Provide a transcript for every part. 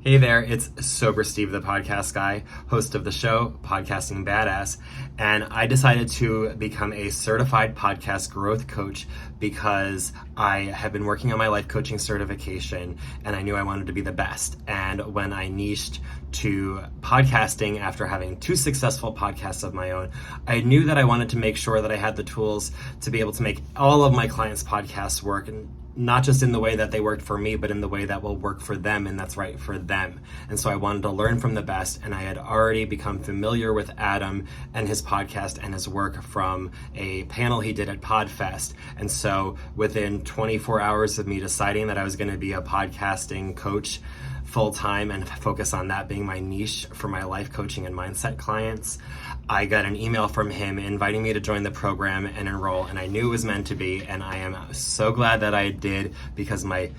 Hey there, it's Sober Steve, the podcast guy, host of the show, Podcasting Badass. And I decided to become a certified podcast growth coach because I have been working on my life coaching certification and I knew I wanted to be the best. And when I niched to podcasting after having two successful podcasts of my own, I knew that I wanted to make sure that I had the tools to be able to make all of my clients' podcasts work, and not just in the way that they worked for me, but in the way that will work for them and that's right for them. And so I wanted to learn from the best, and I had already become familiar with Adam and his podcast and his work from a panel he did at PodFest. And so within 24 hours of me deciding that I was going to be a podcasting coach full time and focus on that being my niche for my life coaching and mindset clients, I got an email from him inviting me to join the program and enroll, and I knew it was meant to be, and I am so glad that I did, because my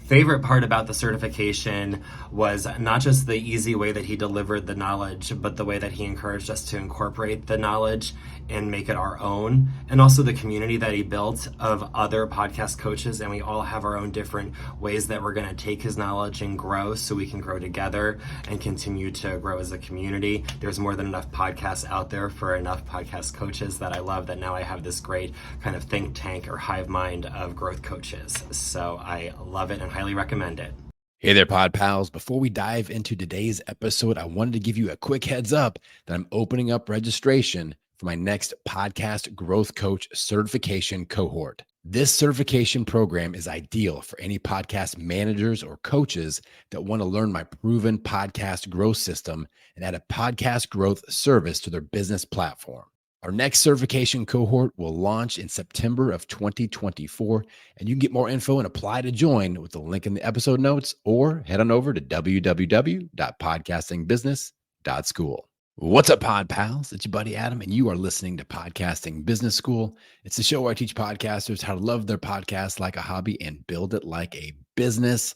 favorite part about the certification was not just the easy way that he delivered the knowledge, but the way that he encouraged us to incorporate the knowledge and make it our own, and also the community that he built of other podcast coaches. And we all have our own different ways that we're going to take his knowledge and grow so we can grow together and continue to grow as a community. There's more than enough podcasts out there for enough podcast coaches that I love that now I have this great kind of think tank or hive mind of growth coaches. So I love it and highly recommend it. Hey there, Pod Pals. Before we dive into today's episode, I wanted to give you a quick heads up that I'm opening up registration for my next podcast growth coach certification cohort. This certification program is ideal for any podcast managers or coaches that want to learn my proven podcast growth system and add a podcast growth service to their business platform. Our next certification cohort will launch in September of 2024, and you can get more info and apply to join with the link in the episode notes, or head on over to www.podcastingbusiness.school. What's up, Pod Pals? It's your buddy Adam, and you are listening to Podcasting Business School. It's the show where I teach podcasters how to love their podcast like a hobby and build it like a business.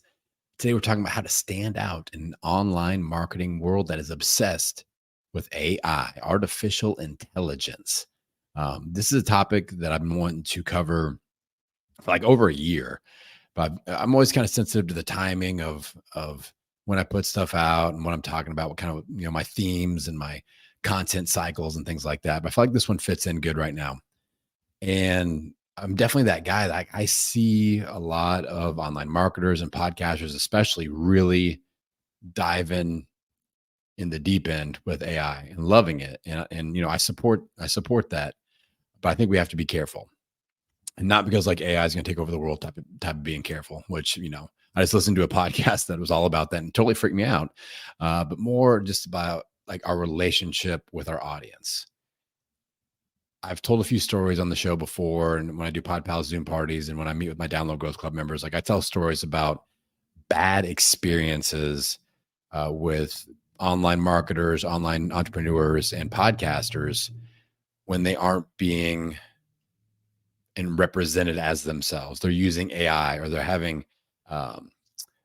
Today, we're talking about how to stand out in an online marketing world that is obsessed with AI, artificial intelligence. This is a topic that I've been wanting to cover for like over a year, but I'm always kind of sensitive to the timing of when I put stuff out and what I'm talking about, what kind of, my themes and my content cycles and things like that. But I feel like this one fits in good right now. And I'm definitely that guy that I see a lot of online marketers and podcasters, especially, really dive in the deep end with AI and loving it. And I support that, but I think we have to be careful. And not because like AI is going to take over the world type of being careful, which, I just listened to a podcast that was all about that and totally freaked me out. But more just about like our relationship with our audience. I've told a few stories on the show before, and when I do Pod Pals Zoom parties and when I meet with my Download Growth Club members, like I tell stories about bad experiences with online marketers, online entrepreneurs, and podcasters when they aren't being and represented as themselves. They're using AI, or they're having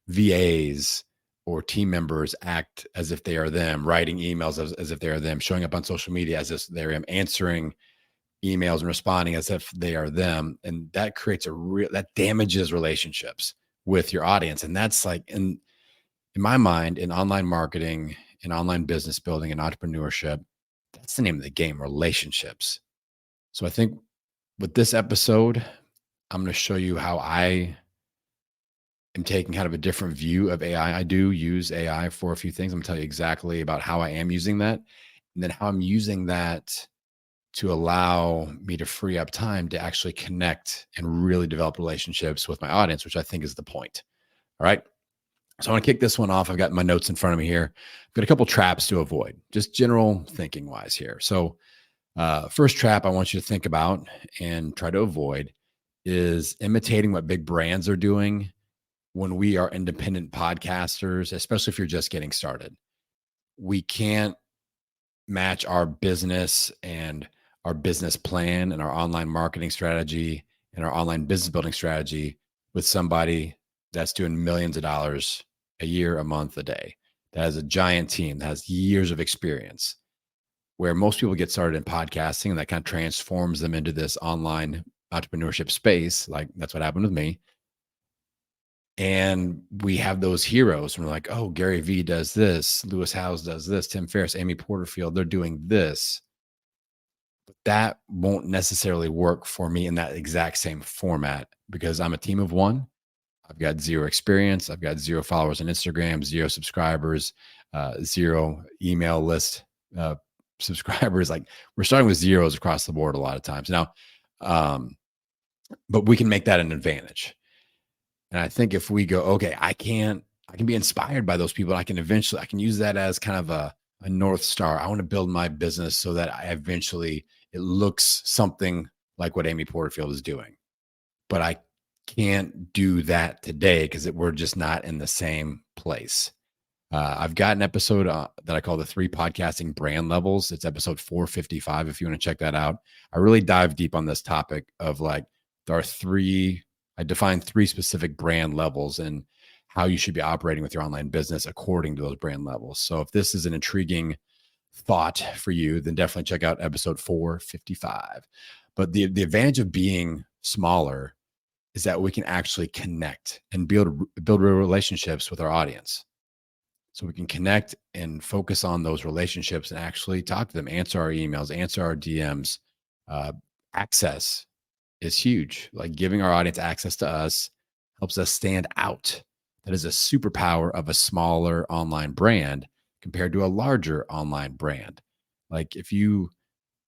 VAs or team members act as if they are them, writing emails as if they are them, showing up on social media as if they're them, answering emails and responding as if they are them. And that creates that damages relationships with your audience. And that's like, in my mind, in online marketing, in online business building and entrepreneurship, that's the name of the game, relationships. So I think with this episode, I'm going to show you how I am taking kind of a different view of AI. I do use AI for a few things. I'm going to tell you exactly about how I am using that, and then how I'm using that to allow me to free up time to actually connect and really develop relationships with my audience, which I think is the point. All right. So I want to kick this one off. I've got my notes in front of me here. I've got a couple traps to avoid, just general thinking wise here. So first trap I want you to think about and try to avoid is imitating what big brands are doing when we are independent podcasters, especially if you're just getting started. We can't match our business and our business plan and our online marketing strategy and our online business building strategy with somebody that's doing millions of dollars a year, a month, a day, that has a giant team, that has years of experience. Where most people get started in podcasting, and that kind of transforms them into this online entrepreneurship space. Like that's what happened with me. And we have those heroes. And we're like, oh, Gary Vee does this. Lewis Howes does this. Tim Ferriss, Amy Porterfield, they're doing this. But that won't necessarily work for me in that exact same format because I'm a team of one. I've got zero experience. I've got zero followers on Instagram, zero subscribers, zero email list subscribers. Like we're starting with zeros across the board a lot of times now. But we can make that an advantage. And I think if we go, okay, I can be inspired by those people. I can use that as kind of a North Star. I want to build my business so that it looks something like what Amy Porterfield is doing. But I can't do that today because we're just not in the same place. I've got an episode that I call the 3 podcasting brand levels. It's episode 455. If you want to check that out, I really dive deep on this topic of like, I define 3 specific brand levels and how you should be operating with your online business according to those brand levels. So if this is an intriguing thought for you, then definitely check out episode 455. But the advantage of being smaller is that we can actually connect and build real relationships with our audience. So we can connect and focus on those relationships and actually talk to them, answer our emails, answer our DMs. Access is huge. Like giving our audience access to us helps us stand out. That is a superpower of a smaller online brand compared to a larger online brand. Like if you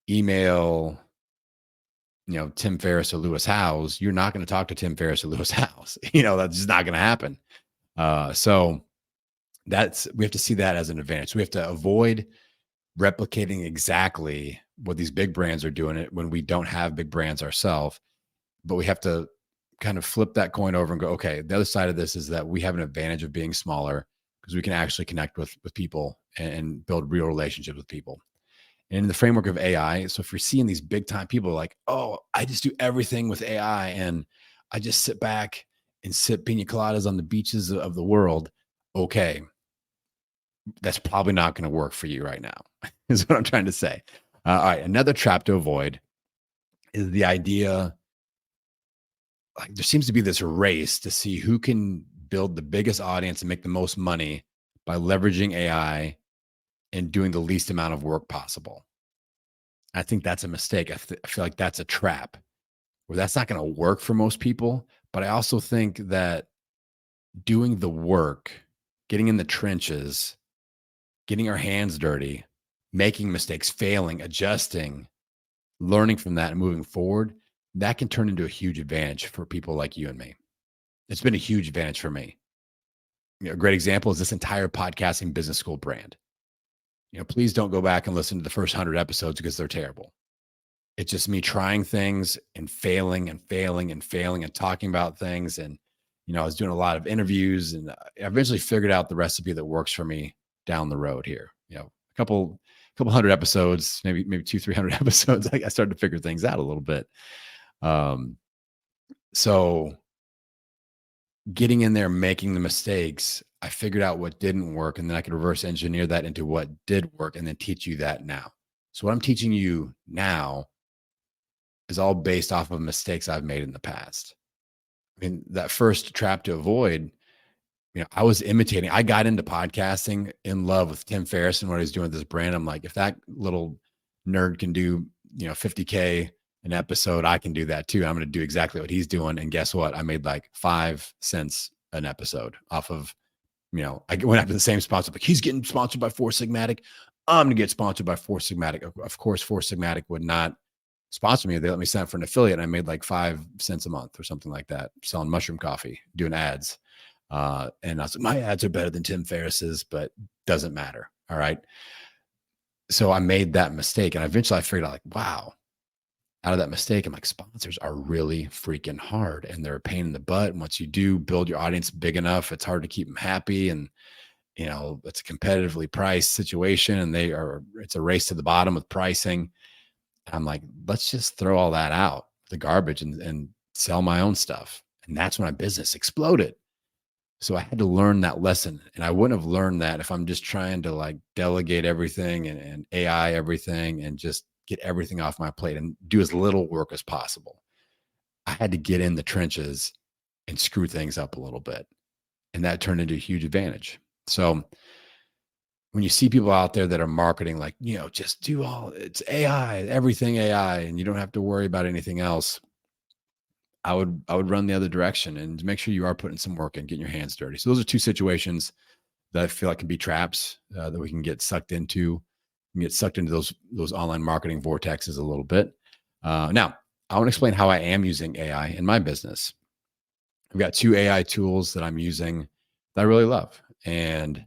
email, Tim Ferriss or Lewis Howes, you're not going to talk to Tim Ferriss or Lewis Howes. That's just not going to happen. So we have to see that as an advantage. So we have to avoid replicating exactly what these big brands are doing it when we don't have big brands ourselves. But we have to kind of flip that coin over and go, okay, the other side of this is that we have an advantage of being smaller because we can actually connect with people and build real relationships with people. And in the framework of AI, so if you're seeing these big time people like, oh, I just do everything with AI and I just sit back and sip pina coladas on the beaches of the world. Okay, that's probably not going to work for you right now, is what I'm trying to say. All right, another trap to avoid is the idea, like there seems to be this race to see who can build the biggest audience and make the most money by leveraging AI and doing the least amount of work possible. I think that's a mistake. I feel like that's a trap where that's not going to work for most people. But I also think that doing the work, getting in the trenches, getting our hands dirty, making mistakes, failing, adjusting, learning from that and moving forward, that can turn into a huge advantage for people like you and me. It's been a huge advantage for me. A great example is this entire podcasting business school brand. Please don't go back and listen to the first 100 episodes because they're terrible. It's just me trying things and failing and failing and failing and talking about things. And, I was doing a lot of interviews and I eventually figured out the recipe that works for me down the road here. A couple hundred episodes, maybe 200-300 episodes. I started to figure things out a little bit. So getting in there, making the mistakes, I figured out what didn't work, and then I could reverse engineer that into what did work and then teach you that now. So what I'm teaching you now is all based off of mistakes I've made in the past. I mean, that first trap to avoid, I was imitating. I got into podcasting in love with Tim Ferriss and what he's doing with this brand. I'm like, if that little nerd can do, $50K an episode, I can do that too. I'm going to do exactly what he's doing. And guess what? I made like 5 cents an episode off of, I went after the same sponsor. Like he's getting sponsored by Four Sigmatic. I'm going to get sponsored by Four Sigmatic. Of course, Four Sigmatic would not sponsor me. They let me sign up for an affiliate. And I made like 5 cents a month or something like that, selling mushroom coffee, doing ads. And I was like, my ads are better than Tim Ferriss's, but doesn't matter. All right. So I made that mistake. And eventually I figured out like, wow, out of that mistake, I'm like, sponsors are really freaking hard and they're a pain in the butt. And once you do build your audience big enough, it's hard to keep them happy. And, it's a competitively priced situation and it's a race to the bottom with pricing. And I'm like, let's just throw all that out, the garbage and sell my own stuff. And that's when my business exploded. So I had to learn that lesson. And I wouldn't have learned that if I'm just trying to like delegate everything and AI everything and just get everything off my plate and do as little work as possible. I had to get in the trenches and screw things up a little bit. And that turned into a huge advantage. So when you see people out there that are marketing like, just do it's AI, everything AI, and you don't have to worry about anything else, I would run the other direction and make sure you are putting some work in, getting your hands dirty. So those are two situations that I feel like can be traps that we can get sucked into. We can get sucked into those online marketing vortexes a little bit. Now, I want to explain how I am using AI in my business. I've got two AI tools that I'm using that I really love, and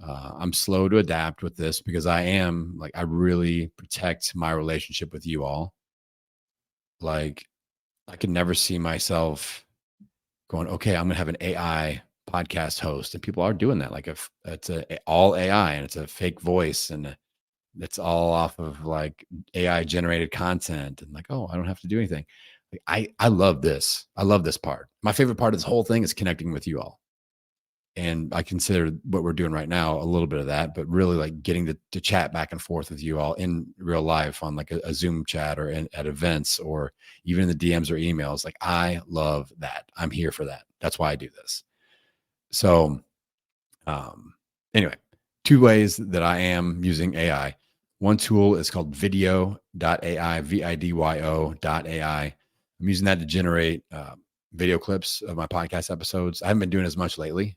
I'm slow to adapt with this because I really protect my relationship with you all. Like, I could never see myself going, okay, I'm going to have an AI podcast host. And people are doing that. Like, if it's all AI and it's a fake voice and it's all off of like AI generated content, and like, oh, I don't have to do anything. Like, I love this. I love this part. My favorite part of this whole thing is connecting with you all. And I consider what we're doing right now a little bit of that, but really like getting to chat back and forth with you all in real life on like a Zoom chat or at events or even in the DMs or emails. Like, I love that. I'm here for that. That's why I do this. So, anyway, two ways that I am using AI. One tool is called video.ai, video.ai. I'm using that to generate video clips of my podcast episodes. I haven't been doing as much lately.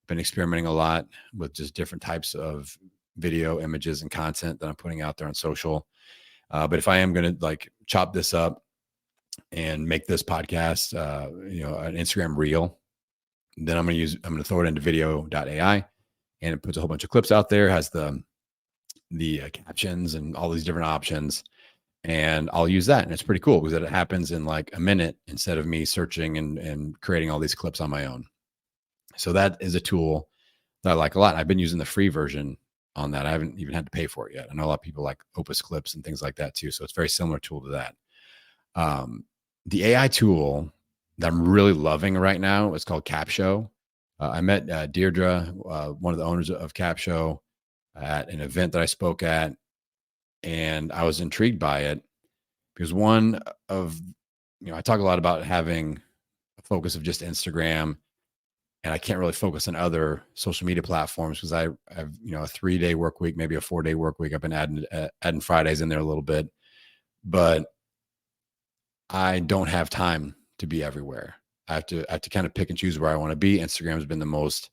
Been experimenting a lot with just different types of video images and content that I'm putting out there on social. But if I am going to like chop this up and make this podcast, an Instagram reel, then I'm going to throw it into video.ai, and it puts a whole bunch of clips out there, has the captions and all these different options. And I'll use that. And it's pretty cool because it happens in like a minute instead of me searching and creating all these clips on my own. So that is a tool that I like a lot. I've been using the free version on that. I haven't even had to pay for it yet. I know a lot of people like Opus Clips and things like that too. So it's a very similar tool to that. The AI tool that I'm really loving right now is called Capshow. I met Deirdre, one of the owners of Capshow, at an event that I spoke at, and I was intrigued by it because I talk a lot about having a focus of just Instagram, and I can't really focus on other social media platforms because I have, a 3-day work week, maybe a 4-day work week. I've been adding Fridays in there a little bit, but I don't have time to be everywhere. I have to kind of pick and choose where I want to be. Instagram has been the most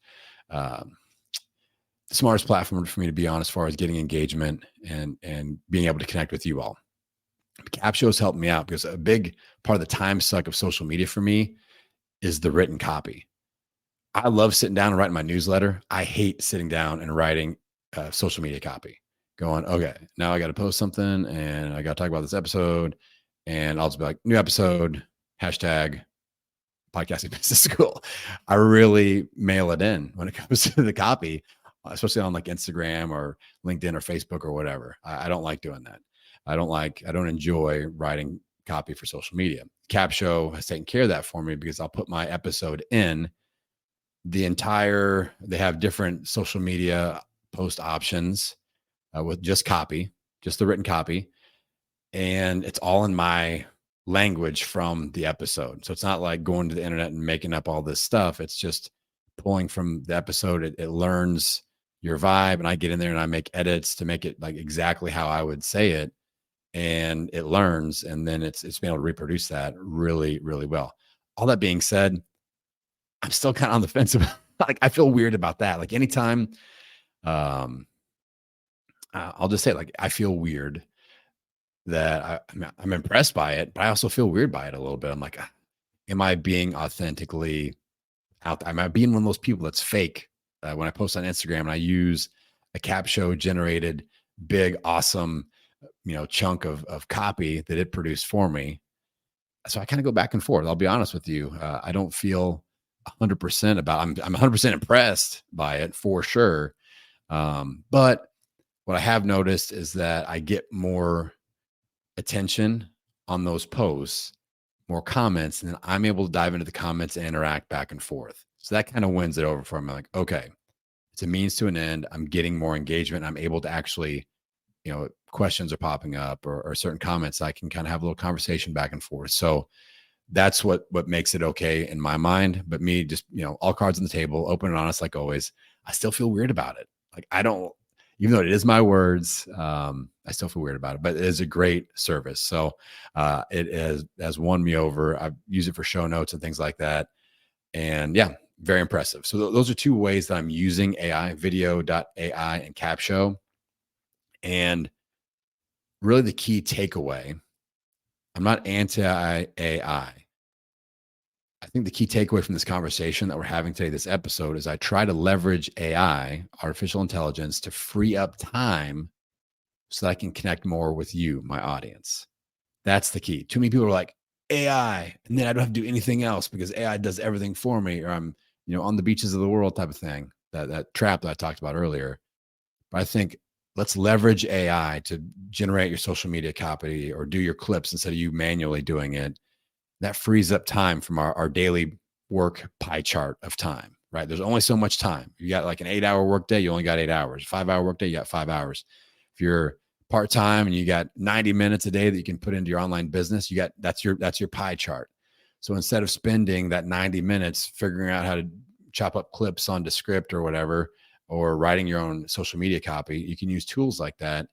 smartest platform for me to be on as far as getting engagement and being able to connect with you all. Capshow has helped me out because a big part of the time suck of social media for me is the written copy. I love sitting down and writing my newsletter. I hate sitting down and writing social media copy. Going, okay, now I got to post something and I got to talk about this episode, and I'll just be like, new episode, hashtag podcasting business school. I really mail it in when it comes to the copy, especially on like Instagram or LinkedIn or Facebook or whatever. I don't like doing that. I don't enjoy writing copy for social media. Capshow has taken care of that for me because I'll put my episode in they have different social media post options with just the written copy. And it's all in my language from the episode. So it's not like going to the internet and making up all this stuff. It's just pulling from the episode. It learns your vibe, and I get in there and I make edits to make it like exactly how I would say it. And it learns, and then it's been able to reproduce that really, really well. All that being said, I'm still kind of on the fence about, like, I feel weird about that. Like, anytime, I'll just say, like, I feel weird that I'm impressed by it, but I also feel weird by it a little bit. I'm like, am I being authentically out there? Am I being one of those people that's fake? When I post on Instagram and I use a Capshow generated big, awesome, chunk of copy that it produced for me. So I kind of go back and forth. I'll be honest with you. I don't feel 100% I'm 100% impressed by it for sure. But what I have noticed is that I get more attention on those posts, more comments, and then I'm able to dive into the comments and interact back and forth. So that kind of wins it over for me. Like, okay, it's a means to an end. I'm getting more engagement. I'm able to actually, questions are popping up or certain comments. I can kind of have a little conversation back and forth. So That's what makes it okay in my mind. But me, just, all cards on the table, open and honest, like always, I still feel weird about it. Like, I don't, even though it is my words, I still feel weird about it, but it is a great service. So it has won me over. I've used it for show notes and things like that. And yeah, very impressive. So those are two ways that I'm using AI, video.ai and CapShow. And really the key takeaway, I'm not anti-AI. I think the key takeaway from this conversation that we're having today, this episode, is I try to leverage AI, artificial intelligence, to free up time so that I can connect more with you, my audience. That's the key. Too many people are like, AI, and then I don't have to do anything else because AI does everything for me, or I'm, on the beaches of the world type of thing, that trap that I talked about earlier. But I think let's leverage AI to generate your social media copy or do your clips instead of you manually doing it. That frees up time from our daily work pie chart of time, right? There's only so much time. You got like an 8-hour workday, you only got 8 hours. 5-hour workday, you got 5 hours. If you're part-time and you got 90 minutes a day that you can put into your online business, that's your pie chart. So instead of spending that 90 minutes figuring out how to chop up clips on Descript or whatever, or writing your own social media copy, you can use tools like that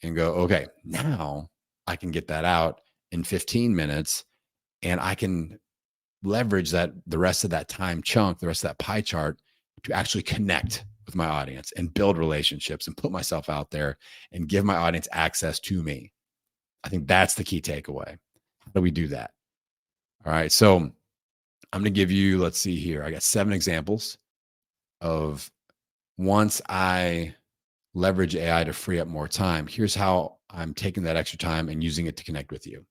and go, okay, now I can get that out in 15 minutes and I can leverage the rest of that time chunk, the rest of that pie chart, to actually connect with my audience and build relationships and put myself out there and give my audience access to me. I think that's the key takeaway. How do we do that? All right. So I'm going to give you, let's see here. I got 7 examples of once I leverage AI to free up more time. Here's how I'm taking that extra time and using it to connect with you.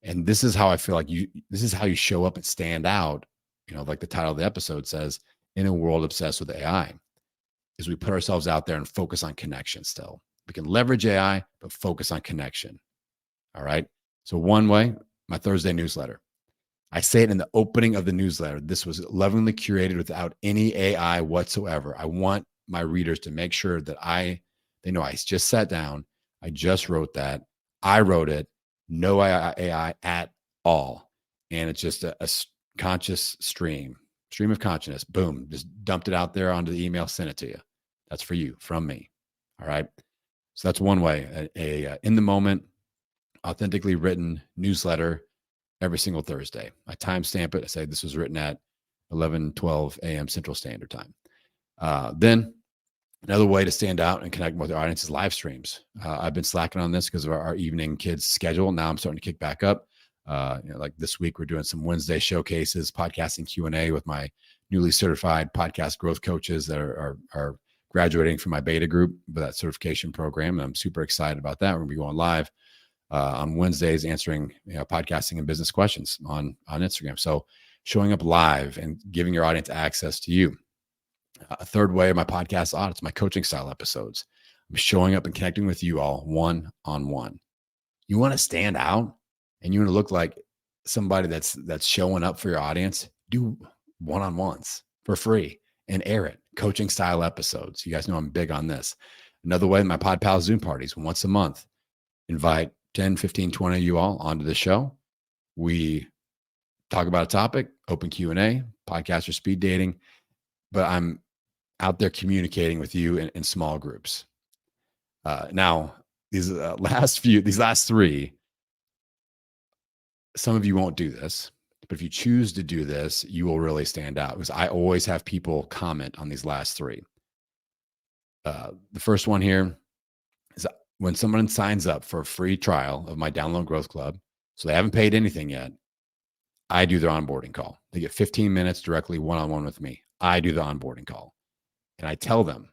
And this is how I feel like this is how you show up and stand out, like the title of the episode says, in a world obsessed with AI, is we put ourselves out there and focus on connection still. We can leverage AI, but focus on connection. All right. So one way, my Thursday newsletter. I say it in the opening of the newsletter. This was lovingly curated without any AI whatsoever. I want my readers to make sure that they know I just sat down. I just wrote that. I wrote it. No AI at all. And it's just a conscious stream of consciousness. Boom. Just dumped it out there onto the email, sent it to you. That's for you, from me. All right. So that's one way, a in the moment, authentically written newsletter every single Thursday. I timestamp it. I say this was written at 11:12 a.m. Central Standard Time. Then another way to stand out and connect with our audience is live streams. I've been slacking on this because of our evening kids schedule. Now I'm starting to kick back up. Like this week, we're doing some Wednesday showcases, podcasting Q&A with my newly certified podcast growth coaches that are graduating from my beta group with that certification program. And I'm super excited about that. We're going to be going live on Wednesdays, answering podcasting and business questions on Instagram. So showing up live and giving your audience access to you. A third way, my podcast audits, my coaching style episodes. I'm showing up and connecting with you all one-on-one. You want to stand out and you want to look like somebody that's showing up for your audience. Do one-on-ones for free and air it. Coaching style episodes. You guys know I'm big on this. Another way, my Pod Pals Zoom parties once a month. Invite 10, 15, 20 of you all onto the show. We talk about a topic, open Q&A, podcaster speed dating, but I'm out there communicating with you in small groups. Now, these last 3, some of you won't do this, but if you choose to do this, you will really stand out because I always have people comment on these last 3. The first one here is when someone signs up for a free trial of my Download Growth Club, so they haven't paid anything yet, I do their onboarding call. They get 15 minutes directly one-on-one with me. I do the onboarding call. And I tell them,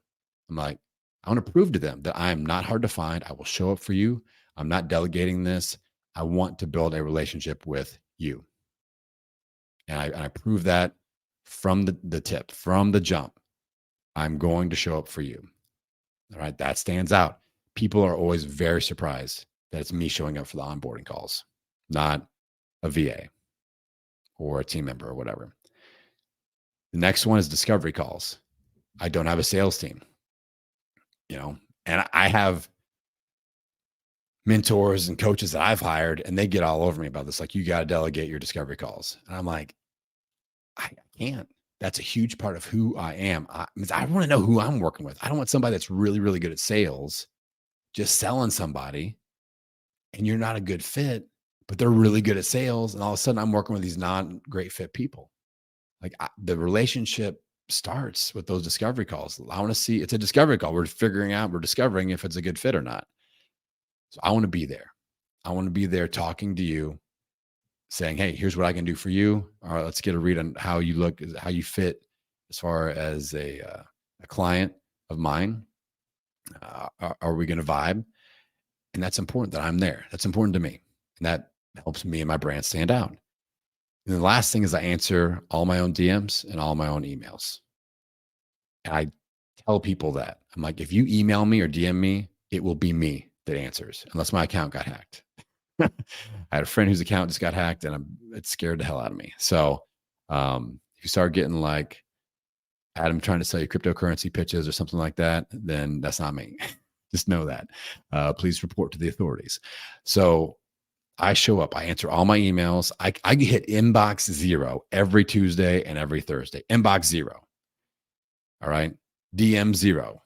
I'm like, I want to prove to them that I am not hard to find. I will show up for you. I'm not delegating this. I want to build a relationship with you. And I prove that from the tip, from the jump. I'm going to show up for you. All right. That stands out. People are always very surprised that it's me showing up for the onboarding calls, not a VA or a team member or whatever. The next one is discovery calls. I don't have a sales team, and I have mentors and coaches that I've hired, and they get all over me about this. Like, you got to delegate your discovery calls. And I'm like, I can't. That's a huge part of who I am. I want to know who I'm working with. I don't want somebody that's really, really good at sales, just selling somebody, and you're not a good fit, but they're really good at sales. And all of a sudden I'm working with these non-great fit people. Like, the relationship starts with those discovery calls. I want to see, it's a discovery call. We're discovering if it's a good fit or not. So I want to be there. I want to be there talking to you, saying, hey, here's what I can do for you. All right, let's get a read on how you look, how you fit as far as a client of mine. Are we going to vibe? And that's important that I'm there. That's important to me. And that helps me and my brand stand out. And the last thing is I answer all my own DMs and all my own emails. And I tell people that. I'm like, if you email me or DM me, it will be me that answers, unless my account got hacked. I had a friend whose account just got hacked, and it scared the hell out of me. So if you start getting like, Adam trying to sell you cryptocurrency pitches or something like that, then that's not me. Just know that. Please report to the authorities. So I show up. I answer all my emails. I hit inbox 0 every Tuesday and every Thursday. Inbox 0. All right. DM 0.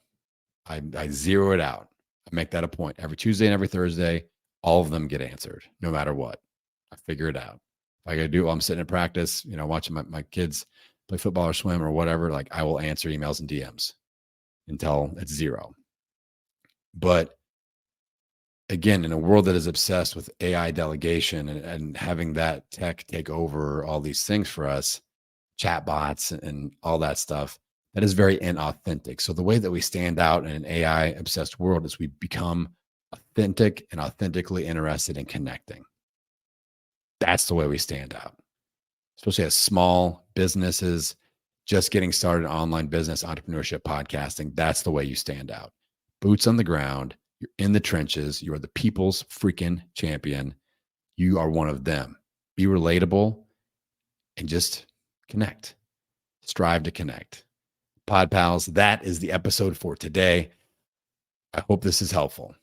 I zero it out. I make that a point. Every Tuesday and every Thursday, all of them get answered, no matter what. I figure it out. If I got to do it while I'm sitting in practice, watching my kids play football or swim or whatever, like, I will answer emails and DMs until it's 0. But again, in a world that is obsessed with AI delegation and having that tech take over all these things for us, chatbots and all that stuff, that is very inauthentic. So the way that we stand out in an AI obsessed world is we become authentic and authentically interested in connecting. That's the way we stand out, especially as small businesses just getting started in online business, entrepreneurship, podcasting. That's the way you stand out. Boots on the ground. You're in the trenches. You are the people's freaking champion. You are one of them. Be relatable and just connect. Strive to connect. Pod Pals, that is the episode for today. I hope this is helpful.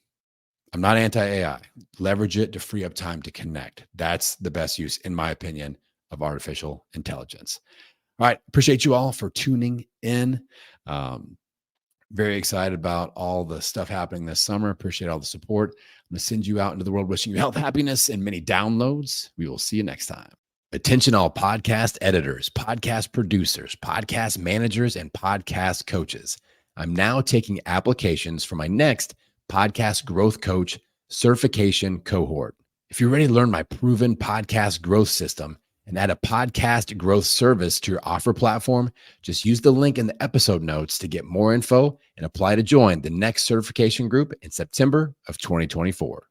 I'm not anti-AI. Leverage it to free up time to connect. That's the best use, in my opinion, of artificial intelligence. All right. Appreciate you all for tuning in. Very excited about all the stuff happening this summer. Appreciate all the support. I'm going to send you out into the world wishing you health, happiness, and many downloads. We will see you next time. Attention all podcast editors, podcast producers, podcast managers, and podcast coaches. I'm now taking applications for my next podcast growth coach certification cohort. If you're ready to learn my proven podcast growth system and add a podcast growth service to your offer platform, just use the link in the episode notes to get more info and apply to join the next certification group in September of 2024.